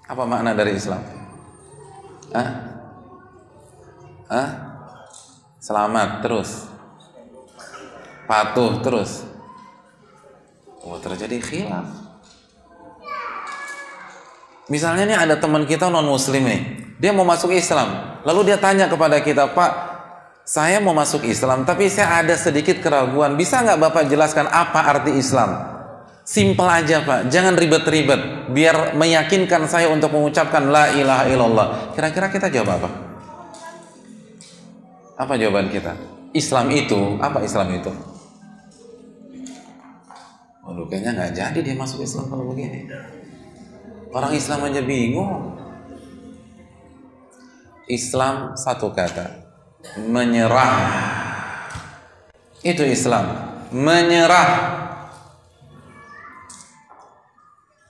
Apa makna dari Islam? Selamat terus, patuh terus. Oh, terjadi khilaf. Misalnya nih ada teman kita non muslim nih, dia mau masuk Islam, lalu dia tanya kepada kita, Pak, saya mau masuk Islam tapi saya ada sedikit keraguan, bisa nggak Bapak jelaskan apa arti Islam? Simpel aja Pak, jangan ribet-ribet, biar meyakinkan saya untuk mengucapkan la ilaha illallah. Kira-kira kita jawab apa? Apa jawaban kita? Islam itu, apa Islam itu? Waduh, kayaknya nggak jadi dia masuk Islam kalau begini. Orang Islam aja bingung. Islam satu kata, menyerah. Itu Islam, menyerah.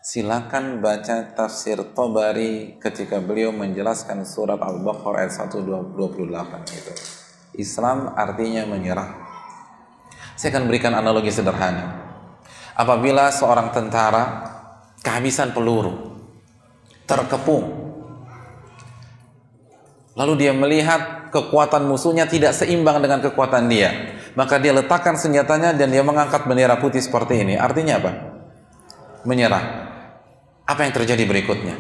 Silakan baca tafsir Tabari ketika beliau menjelaskan surat Al-Baqarah ayat 128 itu. Islam artinya menyerah. Saya akan berikan analogi sederhana. Apabila seorang tentara kehabisan peluru, terkepung, lalu dia melihat kekuatan musuhnya tidak seimbang dengan kekuatan dia, maka dia letakkan senjatanya dan dia mengangkat bendera putih seperti ini. Artinya apa? Menyerah. Apa yang terjadi berikutnya?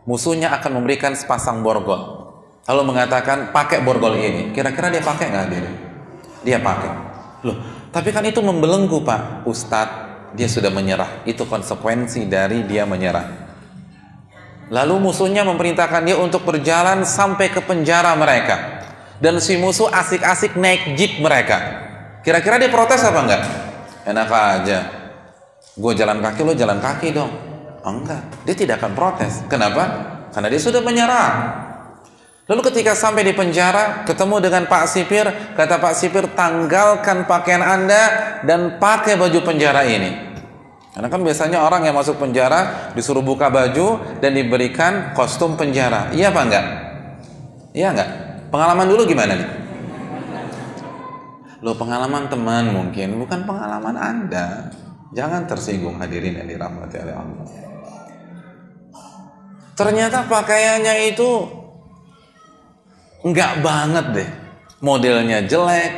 Musuhnya akan memberikan sepasang borgol, lalu mengatakan pakai borgol ini. Kira-kira dia pakai nggak dia? Dia pakai. Loh, tapi kan itu membelenggu Pak. Ustadz, dia sudah menyerah. Itu konsekuensi dari dia menyerah. Lalu musuhnya memerintahkan dia untuk berjalan sampai ke penjara mereka, dan si musuh asik-asik naik jeep mereka. Kira-kira dia protes apa enggak? Enak aja, gue jalan kaki, lo jalan kaki dong. Enggak, dia tidak akan protes. Kenapa? Karena dia sudah menyerah. Lalu ketika sampai di penjara, ketemu dengan Pak Sipir, kata Pak Sipir, tanggalkan pakaian Anda dan pakai baju penjara ini. Karena kan biasanya orang yang masuk penjara disuruh buka baju dan diberikan kostum penjara. Iya apa enggak? Iya enggak? Pengalaman dulu gimana nih? Loh, pengalaman teman mungkin, bukan pengalaman Anda. Jangan tersinggung hadirin yang dirahmati oleh Allah. Ternyata pakaiannya itu enggak banget deh. Modelnya jelek,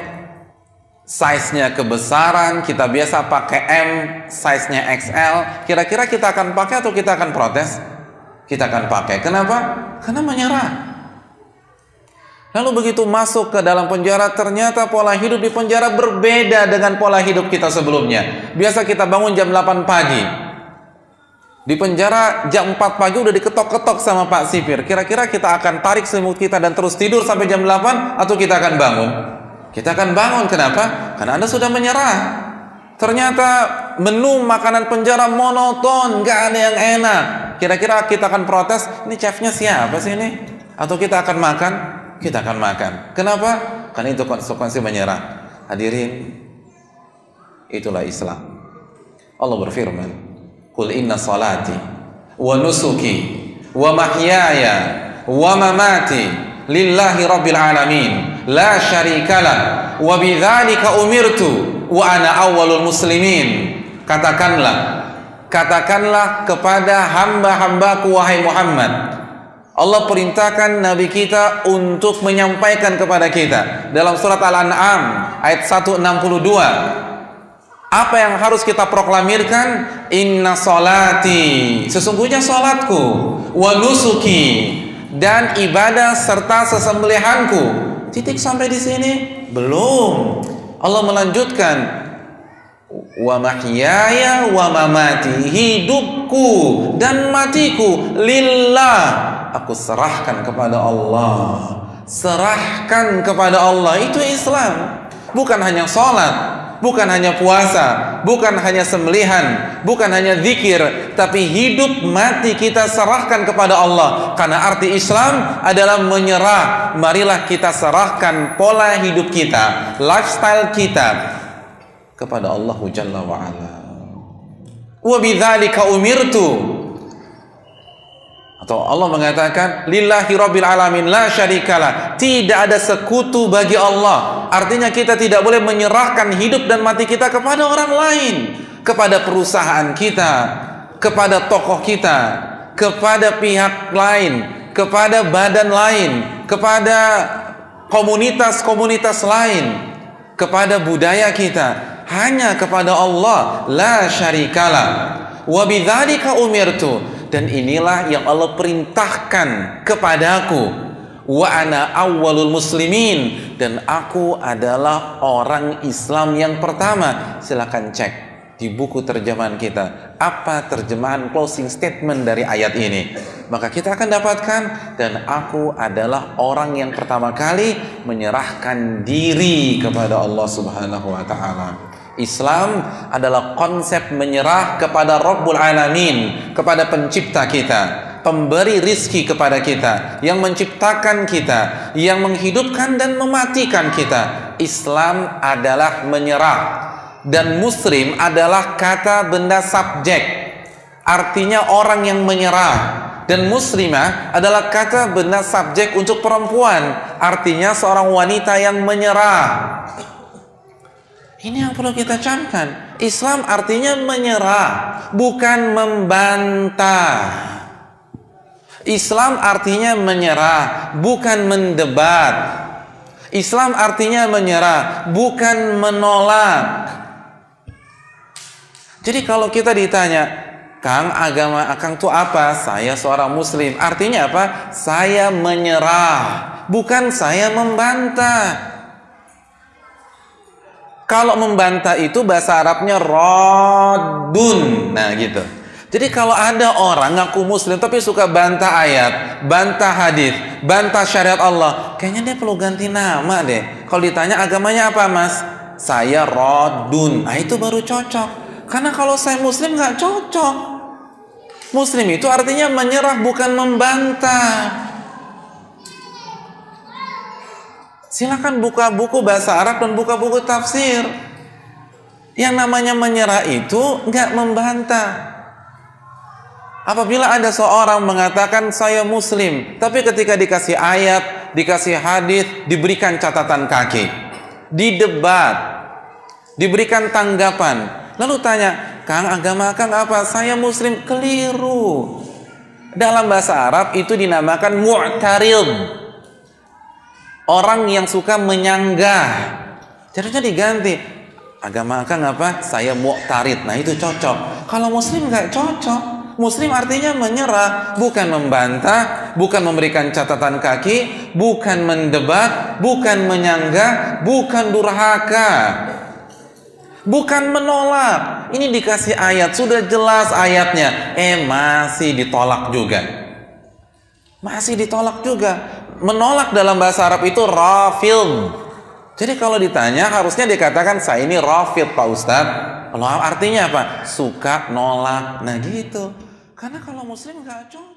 size-nya kebesaran, kita biasa pakai M, size-nya XL. Kira-kira kita akan pakai atau kita akan protes? Kita akan pakai. Kenapa? Karena menyerah. Lalu begitu masuk ke dalam penjara, ternyata pola hidup di penjara berbeda dengan pola hidup kita sebelumnya. Biasa kita bangun jam 8 pagi. Di penjara jam 4 pagi udah diketok-ketok sama Pak Sipir. Kira-kira kita akan tarik selimut kita dan terus tidur sampai jam 8 atau kita akan bangun? Kita akan bangun. Kenapa? Karena Anda sudah menyerah. Ternyata menu makanan penjara monoton, gak ada yang enak. Kira-kira kita akan protes, ini chefnya siapa sih ini? Atau kita akan makan? Kita akan makan. Kenapa? Karena itu konsekuensi menyerah. Hadirin, itulah Islam. Allah berfirman, Qul inna salati wa nusuki wa mahyaya wa mamati lillahi rabbil alamin la syarikalah wa bidzalika umirtu wa ana awwalul muslimin. Katakanlah kepada hamba-hambaku wahai Muhammad, Allah perintahkan Nabi kita untuk menyampaikan kepada kita dalam surat Al-An'am ayat 162. Apa yang harus kita proklamirkan? Inna salati, sesungguhnya salatku, wa nusuki, dan ibadah serta sesembelihanku. Titik sampai di sini? Belum. Allah melanjutkan, wa mahyaya wa mamati, hidupku dan matiku lillah, aku serahkan kepada Allah. Serahkan kepada Allah, itu Islam. Bukan hanya sholat, bukan hanya puasa, bukan hanya sembelihan, bukan hanya zikir, tapi hidup mati kita serahkan kepada Allah. Karena arti Islam adalah menyerah. Marilah kita serahkan pola hidup kita, lifestyle kita kepada Allah Jalla wa'ala. Wa bidzalika umirtu, atau Allah mengatakan lillahi rabbil alamin la syarikalah, tidak ada sekutu bagi Allah. Artinya kita tidak boleh menyerahkan hidup dan mati kita kepada orang lain, kepada perusahaan kita, kepada tokoh kita, kepada pihak lain, kepada badan lain, kepada komunitas-komunitas lain, kepada budaya kita, hanya kepada Allah, la syarikalah. Wa bidzalika umirtu, dan inilah yang Allah perintahkan kepadaku. Wa ana awwalul muslimin, dan aku adalah orang Islam yang pertama. Silakan cek di buku terjemahan kita apa terjemahan closing statement dari ayat ini, maka kita akan dapatkan, dan aku adalah orang yang pertama kali menyerahkan diri kepada Allah Subhanahu wa taala. Islam adalah konsep menyerah kepada Rabbul Alamin, kepada pencipta kita, pemberi rizki kepada kita, yang menciptakan kita, yang menghidupkan dan mematikan kita. Islam adalah menyerah. Dan muslim adalah kata benda subjek, artinya orang yang menyerah. Dan muslimah adalah kata benda subjek untuk perempuan, artinya seorang wanita yang menyerah. Ini yang perlu kita camkan. Islam artinya menyerah, bukan membantah. Islam artinya menyerah, bukan mendebat. Islam artinya menyerah, bukan menolak. Jadi kalau kita ditanya, Kang, agama Akang itu apa? Saya seorang muslim. Artinya apa? Saya menyerah, bukan saya membantah. Kalau membantah itu bahasa Arabnya raddun. Nah gitu. Jadi kalau ada orang ngaku muslim tapi suka bantah ayat, bantah hadis, bantah syariat Allah, kayaknya dia perlu ganti nama deh. Kalau ditanya agamanya apa, Mas? Saya raddun. Nah itu baru cocok. Karena kalau saya muslim nggak cocok. Muslim itu artinya menyerah, bukan membantah. Silakan buka buku bahasa Arab dan buka buku tafsir. Yang namanya menyerah itu nggak membantah. Apabila ada seorang mengatakan saya muslim, tapi ketika dikasih ayat, dikasih hadis, diberikan catatan kaki, didebat, diberikan tanggapan, lalu tanya, Kang, agama Kang apa? Saya muslim. Keliru. Dalam bahasa Arab itu dinamakan mu'tarid, orang yang suka menyanggah. Caranya diganti, agama Akang apa? Saya mu'tarid. Nah itu cocok. Kalau muslim nggak cocok. Muslim artinya menyerah, bukan membantah, bukan memberikan catatan kaki, bukan mendebat, bukan menyanggah, bukan durhaka, bukan menolak. Ini dikasih ayat, sudah jelas ayatnya, masih ditolak juga. Masih ditolak juga. Menolak dalam bahasa Arab itu rafid. Jadi kalau ditanya harusnya dikatakan saya ini rafid Pak Ustadz. Kalau artinya apa? Suka nolak. Nah gitu. Karena kalau muslim nggak cocok.